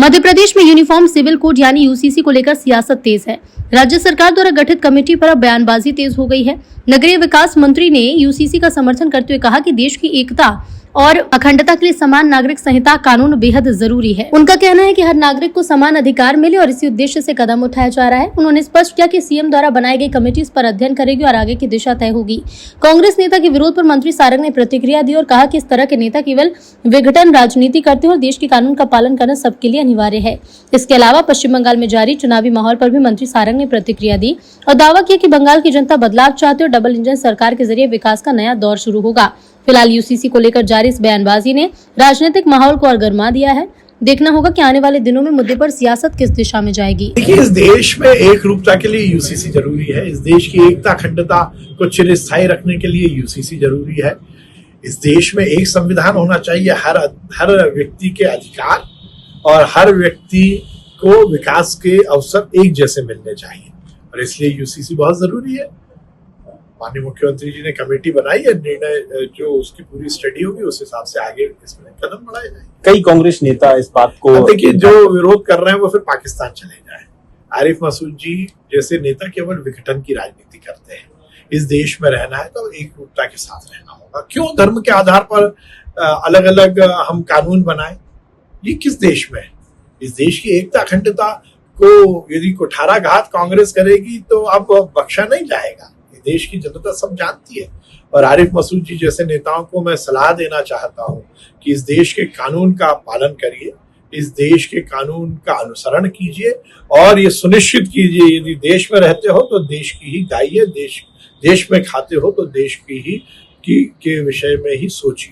मध्य प्रदेश में uniform civil code यानी UCC को लेकर सियासत तेज है। राज्य सरकार द्वारा गठित कमेटी पर अब बयानबाजी तेज हो गई है। नगरीय विकास मंत्री ने यूसीसी का समर्थन करते हुए कहा कि देश की एकता और अखंडता के लिए समान नागरिक संहिता कानून बेहद जरूरी है। उनका कहना है कि हर नागरिक को समान अधिकार मिले और इसी उद्देश्य से कदम उठाया जा रहा है। उन्होंने स्पष्ट किया कि सीएम द्वारा बनाई गई कमेटी इस पर अध्ययन करेगी और आगे की दिशा तय होगी। कांग्रेस नेता के विरोध पर मंत्री सारंग ने प्रतिक्रिया दी और कहा कि इस तरह के नेता केवल विघटन राजनीति करते हैं और देश के कानून का पालन करना सबके लिए अनिवार्य है। इसके अलावा पश्चिम बंगाल में जारी चुनावी माहौल पर भी मंत्री सारंग ने प्रतिक्रिया दी और दावा किया कि बंगाल की जनता बदलाव चाहती है और डबल इंजन सरकार के जरिए विकास का नया दौर शुरू होगा। फिलहाल यूसीसी को लेकर जारी इस बयानबाजी ने राजनीतिक माहौल को और गर्मा दिया है। देखना होगा कि आने वाले दिनों में मुद्दे पर सियासत किस दिशा में जाएगी। देखिए, इस देश में एक रूपता के लिए यूसीसी जरूरी है। इस देश की एकता अखंडता को चिरस्थायी रखने के लिए यूसीसी जरूरी है। इस देश में एक संविधान होना चाहिए, हर व्यक्ति के अधिकार और हर व्यक्ति को विकास के अवसर एक जैसे मिलने चाहिए और इसलिए यूसीसी बहुत जरूरी है। माननीय मुख्यमंत्री जी ने कमेटी बनाई है, निर्णय जो उसकी पूरी स्टडी होगी उस हिसाब से आगे इसमें कदम बढ़ाए जाएंगे। कई कांग्रेस नेता इस बात को देखिए, जो विरोध कर रहे हैं वो फिर पाकिस्तान चले जाए। आरिफ मसूद जी जैसे नेता केवल विघटन की राजनीति करते हैं। इस देश में रहना है तो एक रूपता के साथ रहना होगा। क्यों धर्म के आधार पर अलग अलग हम कानून बनाए? ये किस देश में? इस देश की एकता अखंडता को यदि कुठाराघात कांग्रेस करेगी तो अब बख्शा नहीं जाएगा। देश की जनता सब जानती है और आरिफ मसूद जी जैसे नेताओं को मैं सलाह देना चाहता हूं कि इस देश के कानून का पालन करिए, इस देश के कानून का अनुसरण कीजिए और ये सुनिश्चित कीजिए यदि देश में रहते हो तो देश की ही गाइए, देश में खाते हो तो देश की ही के विषय में ही सोचिए।